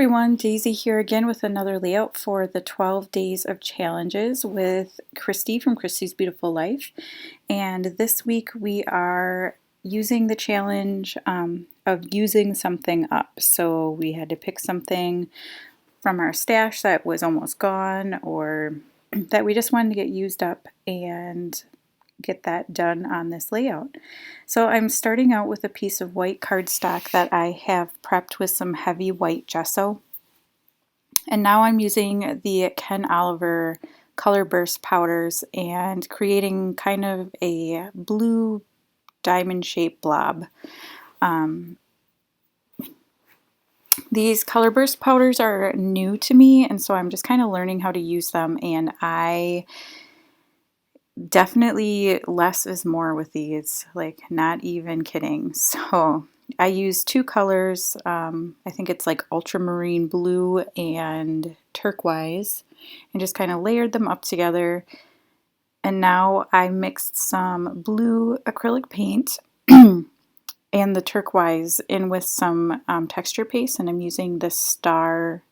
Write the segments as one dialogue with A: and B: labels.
A: everyone, Daisy here again with another layout for the 12 Days of Challenges with Christy from Christy's Beautiful Life. And this week we are using the challenge of using something up. So we had to pick something from our stash that was almost gone or that we just wanted to get used up and get that done on this layout. So I'm starting out with a piece of white cardstock that I have prepped with some heavy white gesso. And now I'm using the Ken Oliver Color Burst powders and creating kind of a blue diamond shaped blob. These Color Burst powders are new to me, and so I'm just kind of learning how to use them, and I definitely less is more with these, like not even kidding. So I use two colors. I think it's like ultramarine blue and turquoise, and just kind of layered them up together. And now I mixed some blue acrylic paint and the turquoise in with some texture paste, and I'm using this star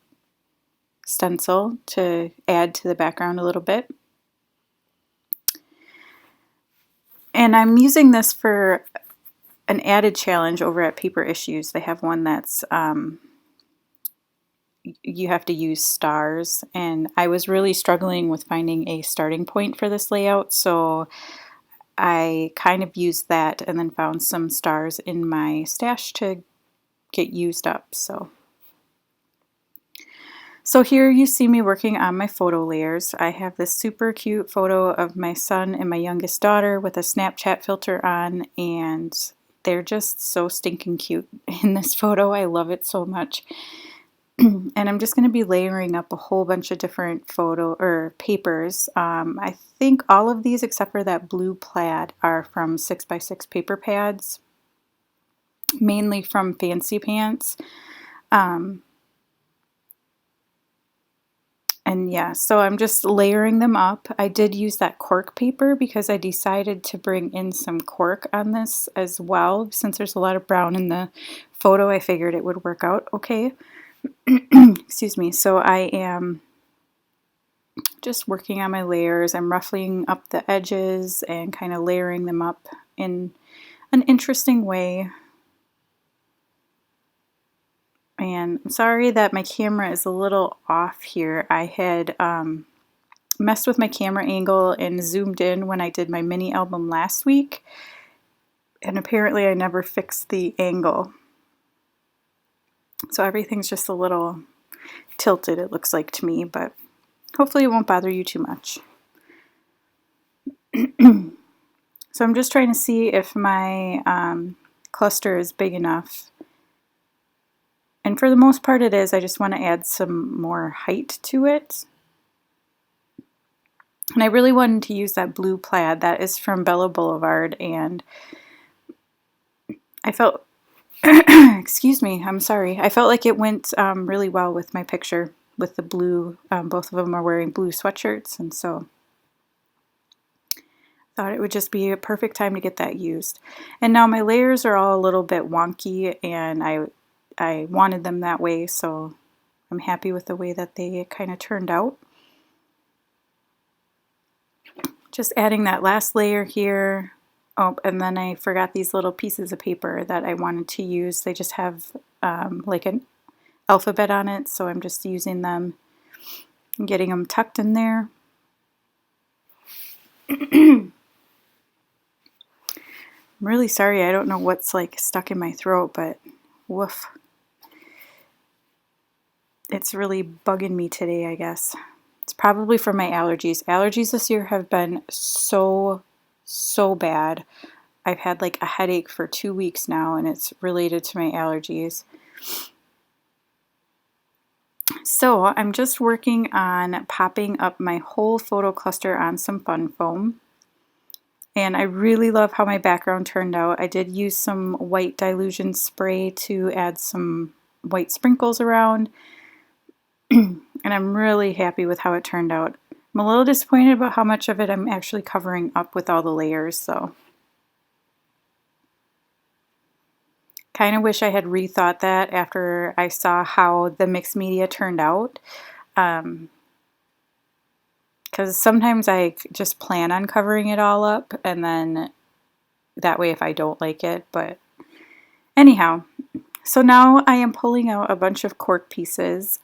A: stencil to add to the background a little bit. And I'm using this for an added challenge over at Paper Issues. They have one that's you have to use stars, and I was really struggling with finding a starting point for this layout, so I kind of used that and then found some stars in my stash to get used up. So here you see me working on my photo layers. I have this super cute photo of my son and my youngest daughter with a Snapchat filter on, and they're just so stinking cute in this photo. I love it so much. And I'm just going to be layering up a whole bunch of different photo or papers. I think all of these except for that blue plaid are from 6x6 paper pads, mainly from Fancy Pants. And yeah, so I'm just layering them up. I did use that cork paper because I decided to bring in some cork on this as well. Since there's a lot of brown in the photo, I figured it would work out okay. Excuse me. So I am just working on my layers. I'm ruffling up the edges and kind of layering them up in an interesting way. And I'm sorry that my camera is a little off here. I had messed with my camera angle and zoomed in when I did my mini album last week, and apparently I never fixed the angle. So everything's just a little tilted, it looks like to me, but hopefully it won't bother you too much. So I'm just trying to see if my cluster is big enough. And for the most part it is. I just want to add some more height to it. And I really wanted to use that blue plaid that is from Bella Boulevard, and I felt, excuse me, I'm sorry, I felt like it went really well with my picture with the blue. Both of them are wearing blue sweatshirts, and so I thought it would just be a perfect time to get that used. And now my layers are all a little bit wonky, and I wanted them that way, so I'm happy with the way that they kind of turned out. Just adding that last layer here. Oh, and then I forgot these little pieces of paper that I wanted to use. They just have like an alphabet on it, so I'm just using them and getting them tucked in there. I'm really sorry, I don't know what's like stuck in my throat, but woof. It's really bugging me today, I guess. It's probably from my allergies. Allergies this year have been so bad. I've had like a headache for 2 weeks now, and it's related to my allergies. So I'm just working on popping up my whole photo cluster on some fun foam. And I really love how my background turned out. I did use some white dilution spray to add some white sprinkles around. And I'm really happy with how it turned out. I'm a little disappointed about how much of it I'm actually covering up with all the layers, so Kind of wish I had rethought that after I saw how the mixed media turned out. Because sometimes I just plan on covering it all up, and then that way if I don't like it. But anyhow, so now I am pulling out a bunch of cork pieces.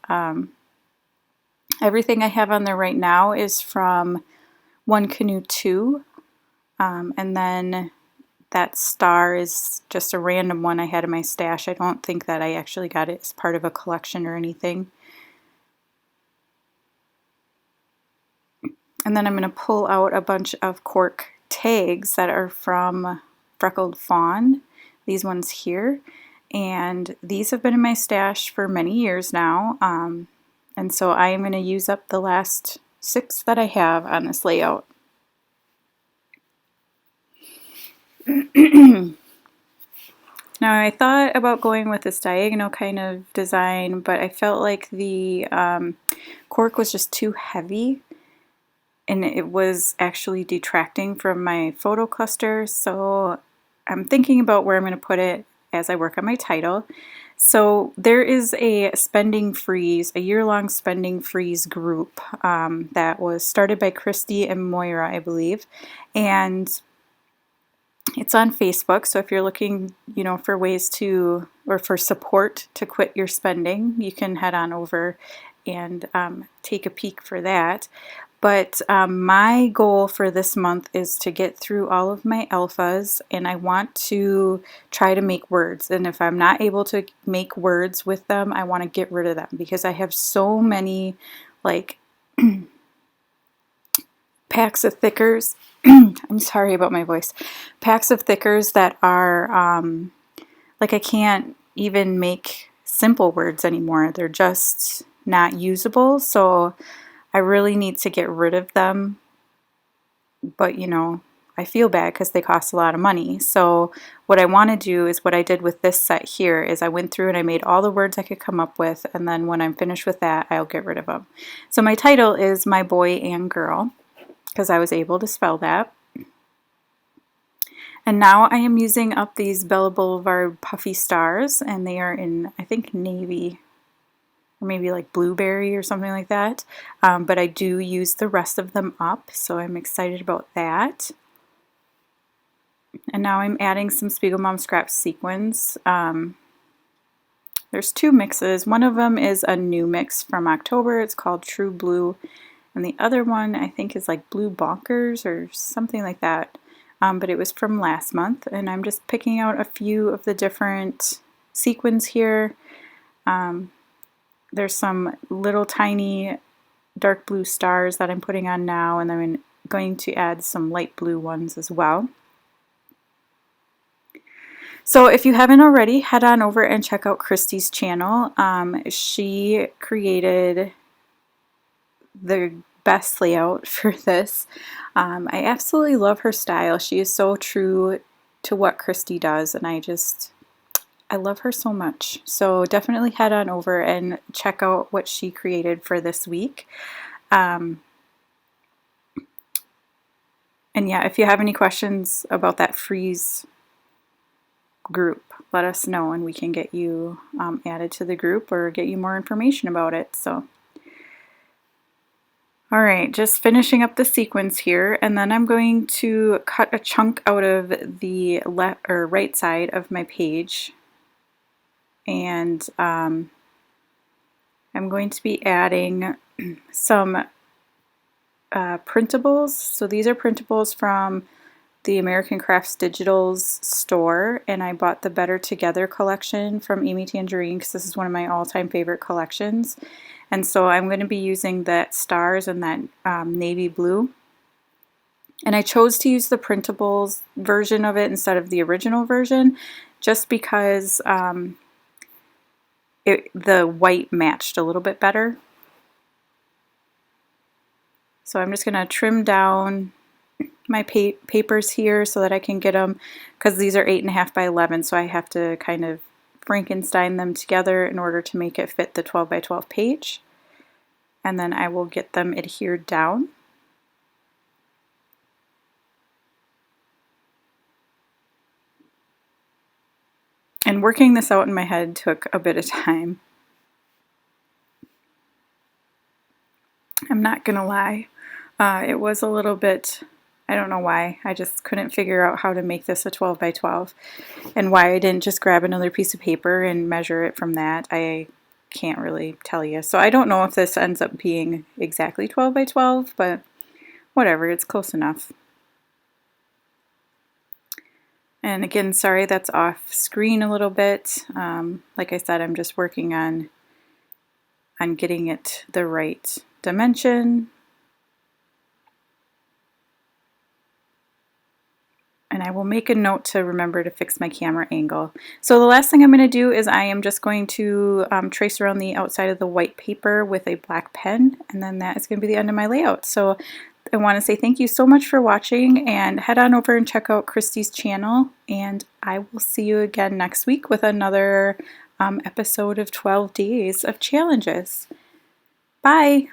A: Everything I have on there right now is from One Canoe 2, and then that star is just a random one I had in my stash. I don't think that I actually got it as part of a collection or anything. And then I'm going to pull out a bunch of cork tags that are from Freckled Fawn, these ones here. And these have been in my stash for many years now. And so I am going to use up the last 6 that I have on this layout. Now I thought about going with this diagonal kind of design, but I felt like the cork was just too heavy and it was actually detracting from my photo cluster, so I'm thinking about where I'm going to put it as I work on my title. So there is a Spending Freeze, a year-long Spending Freeze group that was started by Christy and Moira, I believe, and it's on Facebook. So if you're looking, for ways to, or for support to quit your spending, you can head on over and take a peek for that. But my goal for this month is to get through all of my alphas, and I want to try to make words. And if I'm not able to make words with them, I want to get rid of them because I have so many like packs of thickers. I'm sorry about my voice. Packs of thickers that are like I can't even make simple words anymore. They're just not usable. So I really need to get rid of them, but I feel bad because they cost a lot of money. So what I want to do is what I did with this set here is I went through and I made all the words I could come up with, and then when I'm finished with that, I'll get rid of them. So my title is My Boy and Girl because I was able to spell that. And now I am using up these Bella Boulevard puffy stars, and they are in, I think, navy, or maybe like blueberry or something like that. But I do use the rest of them up, so I'm excited about that. And now I'm adding some Spiegel Mom Scrap sequins. There's 2 mixes. One of them is a new mix from October. It's called True Blue. And the other one I think is like Blue Bonkers or something like that. But it was from last month. And I'm just picking out a few of the different sequins here. There's some little tiny dark blue stars that I'm putting on now, and I'm going to add some light blue ones as well. So if you haven't already, head on over and check out Christy's channel. She created the best layout for this. I absolutely love her style. She is so true to what Christy does, and I love her so much. So definitely head on over and check out what she created for this week. And yeah, if you have any questions about that freeze group, let us know and we can get you added to the group or get you more information about it. So, all right, just finishing up the sequence here, and then I'm going to cut a chunk out of the left or right side of my page. And I'm going to be adding some printables. So these are printables from the American Crafts Digital's store, and I bought the Better Together collection from Amy Tangerine because this is one of my all-time favorite collections. And so I'm going to be using that stars and that navy blue. And I chose to use the printables version of it instead of the original version just because the white matched a little bit better. So I'm just going to trim down my papers here so that I can get them, because these are 8.5 by 11, so I have to kind of Frankenstein them together in order to make it fit the 12 by 12 page. And then I will get them adhered down. And working this out in my head took a bit of time. I'm not gonna lie. It was a little bit, I don't know why, I just couldn't figure out how to make this a 12 by 12 and why I didn't just grab another piece of paper and measure it from that. I can't really tell you. So I don't know if this ends up being exactly 12 by 12, but whatever, it's close enough. And again, sorry that's off screen a little bit. Like I said, I'm just working on getting it the right dimension. And I will make a note to remember to fix my camera angle. So the last thing I'm going to do is I am just going to trace around the outside of the white paper with a black pen, and then that is going to be the end of my layout. So I want to say thank you so much for watching, and head on over and check out Christy's channel, and I will see you again next week with another episode of 12 Days of Challenges. Bye!